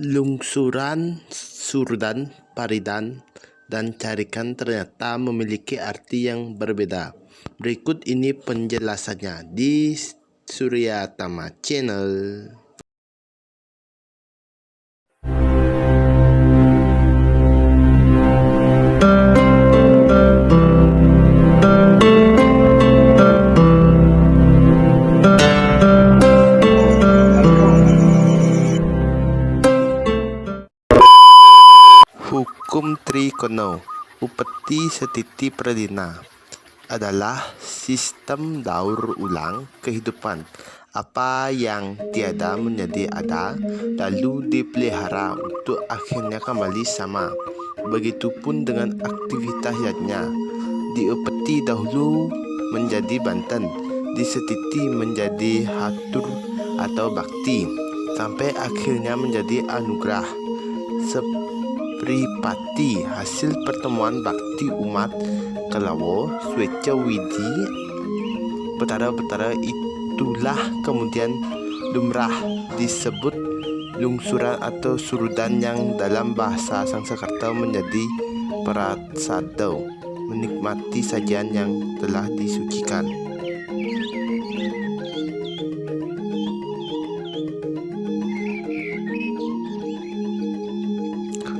Lungsuran, surdan, paridan, dan carikan ternyata memiliki arti yang berbeda. Berikut ini penjelasannya di Suryatama Channel. Hukum Trikono Upeti Setiti Pradina adalah sistem daur ulang kehidupan. Apa yang tiada menjadi ada, lalu dipelihara untuk akhirnya kembali sama. Begitupun dengan aktivitasnya. Di upeti dahulu menjadi Banten, di setiti menjadi hatur atau bakti, sampai akhirnya menjadi anugerah. Pripati hasil pertemuan bakti umat Kelawo, Sweca Widi, betara-betara itulah kemudian lumrah disebut lungsuran atau surudan yang dalam bahasa Sangsekerta menjadi prasado, menikmati sajian yang telah disucikan.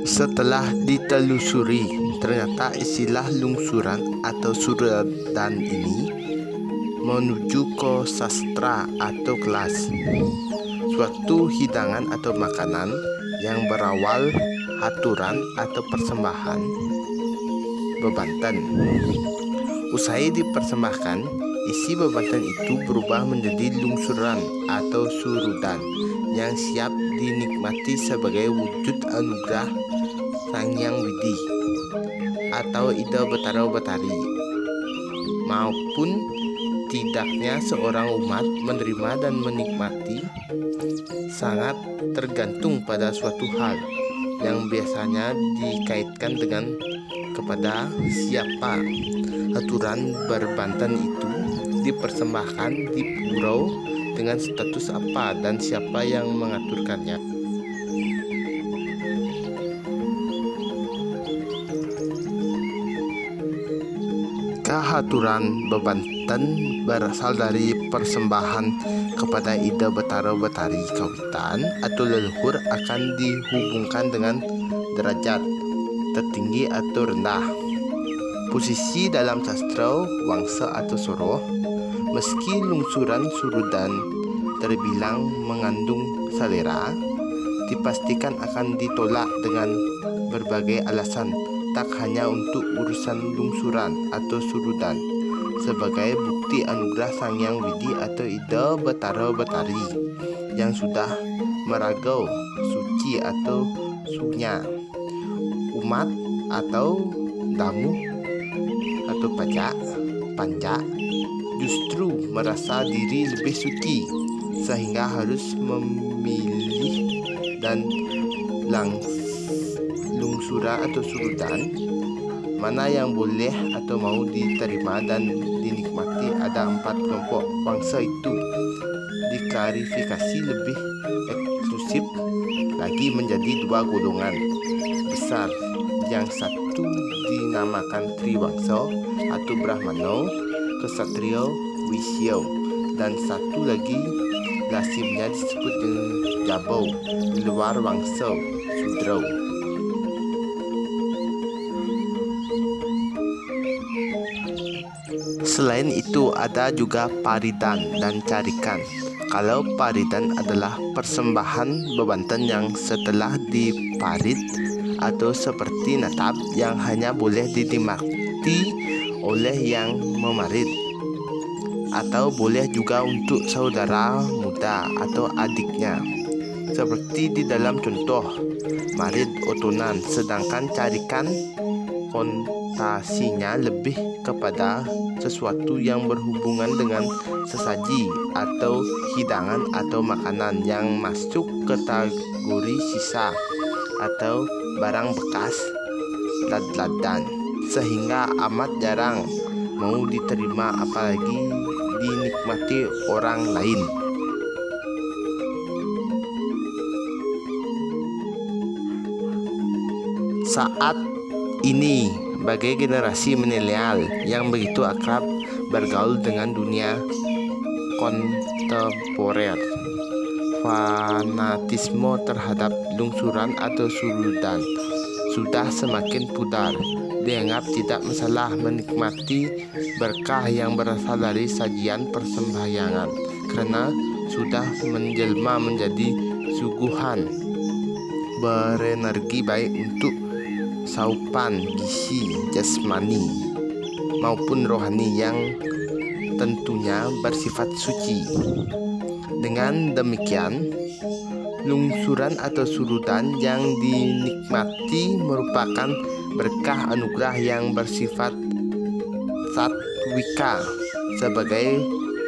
Setelah ditelusuri, ternyata istilah lungsuran atau surudan ini menuju ke sastra atau kelas, suatu hidangan atau makanan yang berawal haturan atau persembahan bebanten. Usai dipersembahkan, isi bebanten itu berubah menjadi lungsuran atau surudan yang siap dinikmati sebagai wujud anugerah Sang Hyang Widi atau Ida Betara Betari, maupun tidaknya seorang umat menerima dan menikmati sangat tergantung pada suatu hal yang biasanya dikaitkan dengan kepada siapa aturan berbanten itu dipersembahkan di purau, dengan status apa dan siapa yang mengaturkannya. Haturan bebanten berasal dari persembahan kepada Ida Betara Betari Kawitan atau leluhur, akan dihubungkan dengan derajat tertinggi atau rendah, posisi dalam sastra, wangsa atau soroh. Meski lungsuran surudan terbilang mengandung selera, dipastikan akan ditolak dengan berbagai alasan, tak hanya untuk urusan lungsuran atau surudan sebagai bukti anugerah Sang Hyang Widi atau Ida Betara Betari yang sudah meragau suci atau sunya. Umat atau damu atau panjak justru merasa diri lebih suci sehingga harus memilih dan lungsuran atau surudan mana yang boleh atau mau diterima dan dinikmati. Ada 4 kelompok bangsa itu diklarifikasi lebih eksklusif lagi menjadi 2 golongan besar. Yang satu dinamakan Triwangsa atau Brahmana, Ksatria, Wisya, dan satu lagi lazimnya disebut dengan Jabau, di luar wangsa Sudra. Selain itu ada juga paridan dan carikan. Kalau paridan adalah persembahan bebanten yang setelah diparit atau seperti natap yang hanya boleh dinikmati oleh yang memarit, atau boleh juga untuk saudara muda atau adiknya, seperti di dalam contoh marit otonan. Sedangkan carikan kontasinya lebih kepada sesuatu yang berhubungan dengan sesaji atau hidangan atau makanan yang masuk kategori sisa atau barang bekas lad-ladan, sehingga amat jarang mau diterima apalagi dinikmati orang lain. Saat ini, bagi generasi milenial yang begitu akrab bergaul dengan dunia kontemporer, fanatisme terhadap lungsuran atau surudan sudah semakin pudar. Dianggap tidak masalah menikmati berkah yang berasal dari sajian persembahyangan karena sudah menjelma menjadi suguhan berenergi baik untuk saupan gizi jasmani maupun rohani yang tentunya bersifat suci. Dengan demikian, lungsuran atau surudan yang dinikmati merupakan berkah anugerah yang bersifat satwika sebagai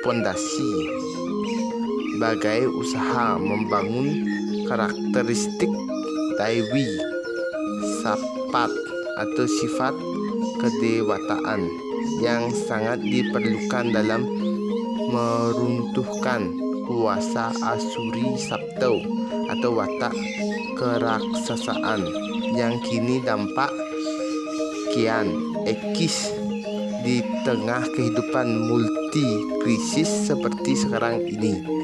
pondasi bagai usaha membangun karakteristik daiwi sapat atau sifat kedewataan yang sangat diperlukan dalam meruntuhkan kuasa Asuri Sabto atau watak keraksasaan yang kini dampak kian ekis di tengah kehidupan multi krisis seperti sekarang ini.